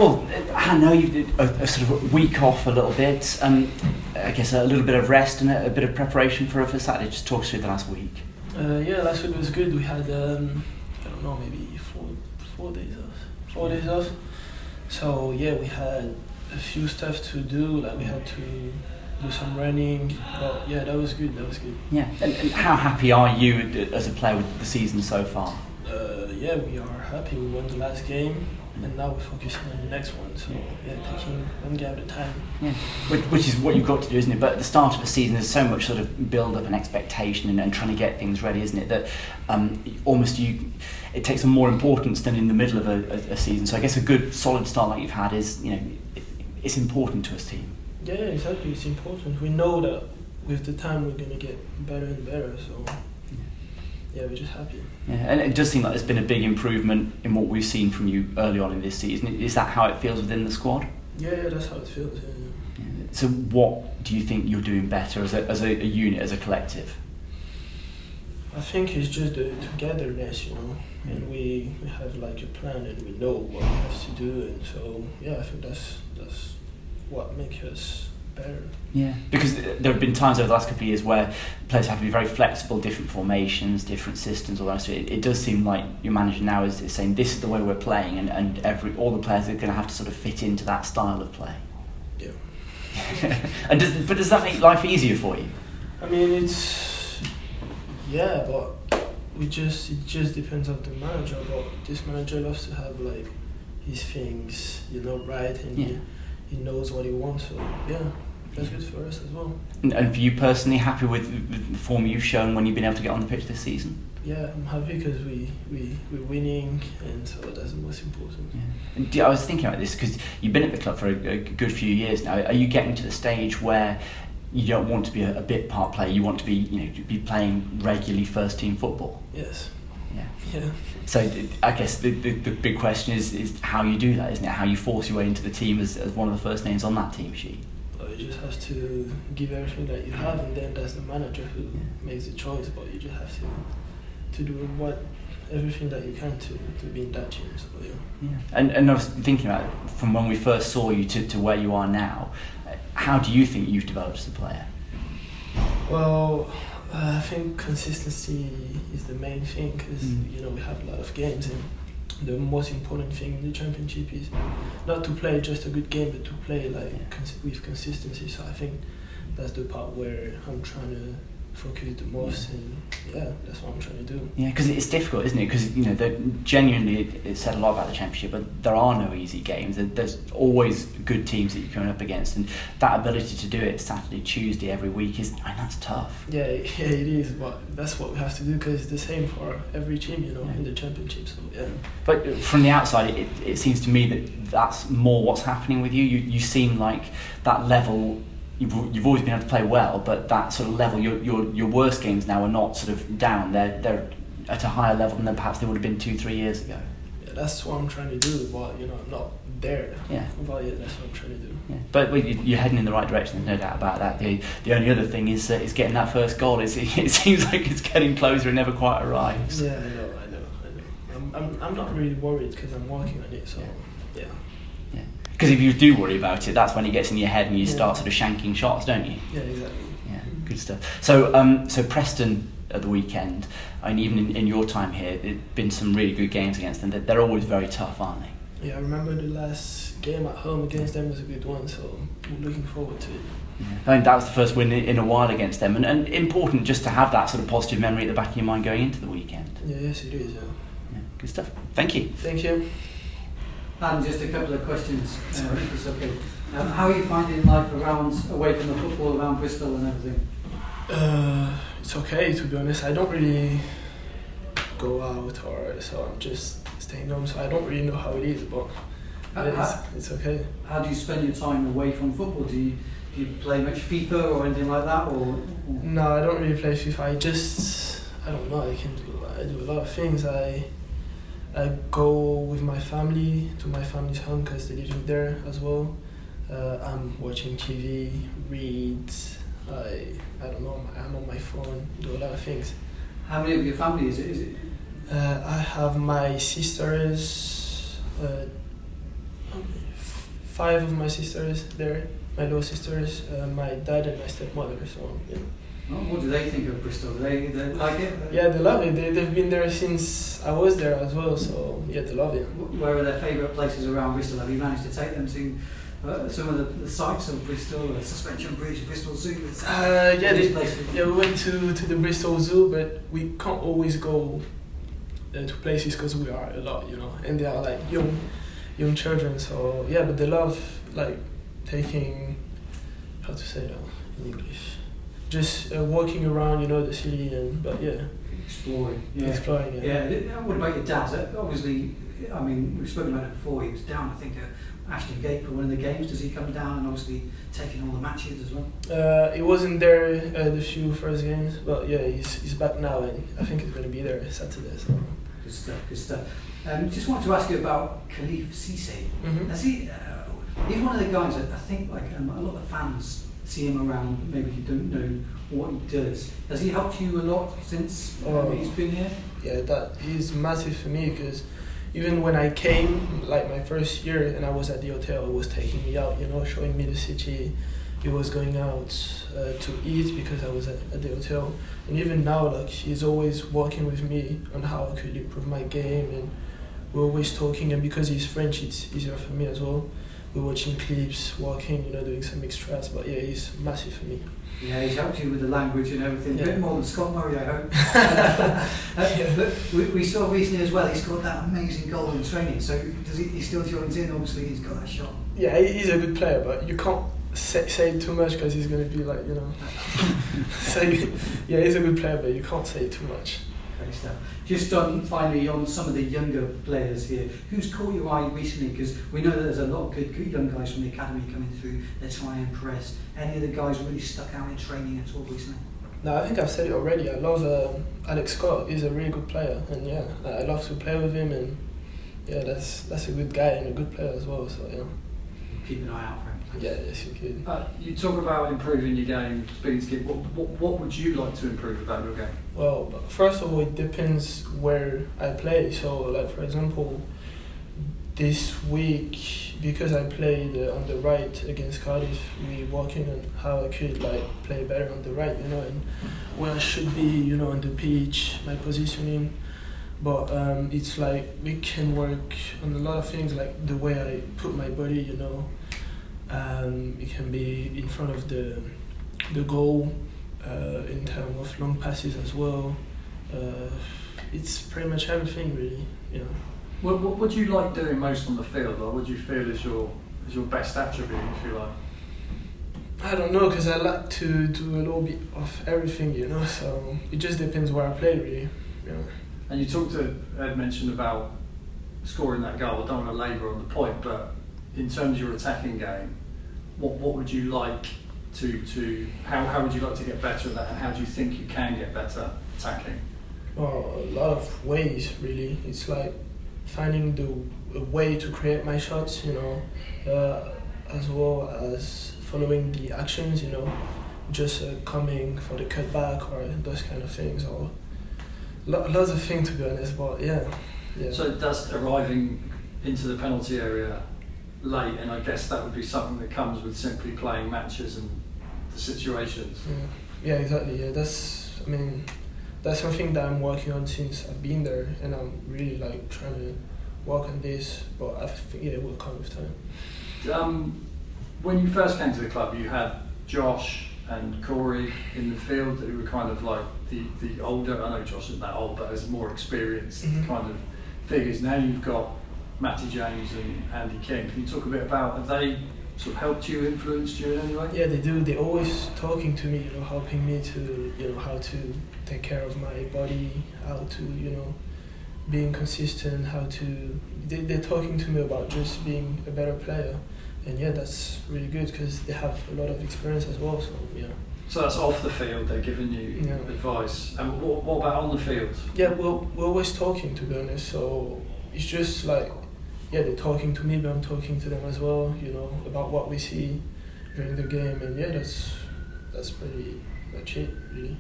Well, I know you did a sort of week off a little bit. I guess a little bit of rest and a bit of preparation for Saturday. Just talk us through the last week. Last week was good. We had maybe 4 days off. 4 days off. So yeah, we had a few stuff to do. Like we had to do some running. But yeah, that was good. Yeah. And how happy are you as a player with the season so far? Yeah, we are happy. We won the last game, and now we're focusing on the next one. So yeah, taking one game at a time. Yeah, which is what you've got to do, isn't it? But at the start of the season, there's so much sort of build up and expectation and trying to get things ready, isn't it? That it takes on more importance than in the middle of a season. So I guess a good solid start like you've had is, it's important to us team. Yeah, exactly. It's important. We know that with the time we're gonna get better and better. So. Yeah, we're just happy. Yeah, and it does seem like there's been a big improvement in what we've seen from you early on in this season. Is that how it feels within the squad? Yeah, that's how it feels. Yeah. So what do you think you're doing better as a unit, as a collective? I think it's just the togetherness, and we have like a plan and we know what we have to do, and so yeah, I think that's what makes us better. Yeah, because there have been times over the last couple of years where players have to be very flexible, different formations, different systems, all that. So it does seem like your manager now is saying this is the way we're playing, and all the players are going to have to sort of fit into that style of play. Yeah. And does that make life easier for you? I mean, but it just depends on the manager. But this manager loves to have like his things, right, and he knows what he wants. So yeah. That's good for us as well. And for you personally, happy with the form you've shown when you've been able to get on the pitch this season? Yeah, I'm happy because we're winning, and so that's the most important. Yeah. And I was thinking about this because you've been at the club for a good few years now. Are you getting to the stage where you don't want to be a bit part player? You want to be playing regularly first team football? Yes. Yeah. So I guess the big question is how you do that, isn't it? How you force your way into the team as one of the first names on that team sheet. You just have to give everything that you have, and then that's the manager who makes the choice. But you just have to do everything that you can to be in that team. So yeah. And I was thinking about it, from when we first saw you to where you are now. How do you think you've developed as a player? Well, I think consistency is the main thing because we have a lot of games, and the most important thing in the championship is not to play just a good game, but to play with consistency. So I think that's the part where I'm trying to focus the most, and that's what I'm trying to do. Yeah, because it's difficult, isn't it? Because genuinely it said a lot about the championship, but there are no easy games. There's always good teams that you're coming up against, and that ability to do it Saturday, Tuesday every week that's tough. Yeah, it is, but that's what we have to do because it's the same for every team, in the championship. So yeah. But from the outside, it seems to me that's more what's happening with you. You seem like that level. You've always been able to play well, but that sort of level, your worst games now are not sort of down. They're at a higher level than perhaps they would have been 2-3 years ago. Yeah, that's what I'm trying to do. But I'm not there. Yeah. But that's what I'm trying to do. Yeah. But you're heading in the right direction. There's no doubt about that. The only other thing is getting that first goal. It seems like it's getting closer and never quite arrives. Yeah, I know. I'm not really worried because I'm working on it. So yeah. Because if you do worry about it, that's when it gets in your head and you start sort of shanking shots, don't you? Yeah, exactly. Yeah, good stuff. So Preston at the weekend, and even in your time here, there's been some really good games against them. They're always very tough, aren't they? Yeah, I remember the last game at home against them was a good one, so I'm looking forward to it. Yeah. I mean, that was the first win in a while against them, and important just to have that sort of positive memory at the back of your mind going into the weekend. Yeah, yes it is, yeah. Good stuff. Thank you. Thank you. And just a couple of questions, if it's okay. How are you finding life away from the football around Bristol and everything? It's okay, to be honest. I don't really go out, so I'm just staying home. So I don't really know how it is, but it's okay. How do you spend your time away from football? Do you play much FIFA or anything like that, or? No, I don't really play FIFA. I don't know. I do a lot of things. I go with my family to my family's home because they're living there as well. I'm watching TV, read. I don't know. I'm on my phone, do a lot of things. How many of your family is it? I have my sisters, 5 of my sisters there, my little sisters, my dad and my stepmother. So yeah. Well, what do they think of Bristol? Do they like it? Yeah, they love it. They've been there since I was there as well. So yeah, they love it. Where are their favourite places around Bristol? Have you managed to take them to some of the sites of Bristol, the Suspension Bridge, Bristol Zoo? We went to the Bristol Zoo, but we can't always go to places because we are a lot, and they are like young children. So yeah, but they love like taking, how to say that in English, just walking around, the city, but yeah. Exploring. Yeah. What about your dad? Obviously, I mean, we've spoken about it before. He was down, I think, at Ashton Gate for one of the games. Does he come down and obviously taking all the matches as well? He wasn't there the few first games, but yeah, he's back now, and I think he's going to be there Saturday. So. Good stuff. Just wanted to ask you about Kalifa Cissé. Mm-hmm. He's one of the guys that I think a lot of fans see him around. Maybe you don't know what he does. Has he helped you a lot since he's been here? Yeah, that is massive for me because even when I came, like my first year, and I was at the hotel, he was taking me out, showing me the city. He was going out to eat because I was at the hotel. And even now, like, he's always working with me on how I could improve my game, and we're always talking. And because he's French, it's easier for me as well. We're watching clips, walking, doing some extras. But yeah, he's massive for me. Yeah, he's helped you with the language and everything. Yeah. A bit more than Scott Murray, I hope. But we saw recently as well, he scored that amazing goal in training. So does he still joins in? Obviously, he's got that shot. Yeah, he's a good player, but you can't say too much because he's going to be like, So yeah, he's a good player, but you can't say too much. Great stuff. Just finally on some of the younger players here, who's caught your eye recently? Because we know that there's a lot of good young guys from the academy coming through. They're trying to impress. Any of the guys really stuck out in training at all recently? No, I think I've said it already. I love Alex Scott. He's a really good player, and yeah, I love to play with him. And yeah, that's a good guy and a good player as well. So yeah. Keep an eye out for him. Yeah, yes, you could. You talk about improving your game, speaking to kids. What would you like to improve about your game? Well, first of all, it depends where I play. So, like for example, this week, because I played on the right against Cardiff, we working on how I could play better on the right, and where I should be, on the pitch, my positioning. But it's like we can work on a lot of things, like the way I put my body, it can be in front of the goal, in terms of long passes as well. It's pretty much everything, really. What do you like doing most on the field, or what do you feel is your best attribute, if you like? I don't know, because I like to do a little bit of everything, So it just depends where I play, really. And you talked to Ed mentioned about scoring that goal. I don't want to labour on the point, but in terms of your attacking game, what would you like to how would you like to get better at that, and how do you think you can get better attacking? Well, a lot of ways, really. It's like finding a way to create my shots, as well as following the actions, just coming for the cutback or those kind of things, or lots of things, to be honest. But yeah. So that's arriving into the penalty area late, and I guess that would be something that comes with simply playing matches and the situations. Yeah, exactly. Yeah, that's something that I'm working on since I've been there, and I'm really trying to work on this. But I think it will come with time. When you first came to the club, you had Josh and Corey in the field who were kind of like the older. I know Josh isn't that old, but as more experienced kind of figures. Now you've got Matty James and Andy King. Can you talk a bit about, have they sort of helped you, influenced you in any way? Yeah, they do. They're always talking to me, helping me to, how to take care of my body, how to, being consistent, how to... They're talking to me about just being a better player. And yeah, that's really good because they have a lot of experience as well, so yeah. So that's off the field, they're giving you advice. And what about on the field? Yeah, well, we're always talking, to be honest, so it's just they're talking to me, but I'm talking to them as well, about what we see during the game, and yeah, that's pretty much it, really.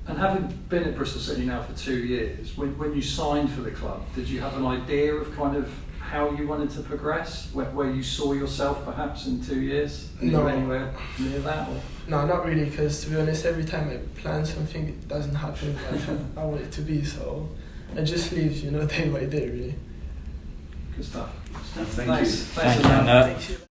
And having been at Bristol City now for 2 years, when you signed for the club, did you have an idea of kind of how you wanted to progress? Where you saw yourself perhaps in 2 years? Are you No. anywhere near that? Or? No, not really, because to be honest, every time I plan something, it doesn't happen like I want it to be, so I just live, day by day, really. Good stuff. Thank Thanks. you. Thanks Thank for that. you. Thank you.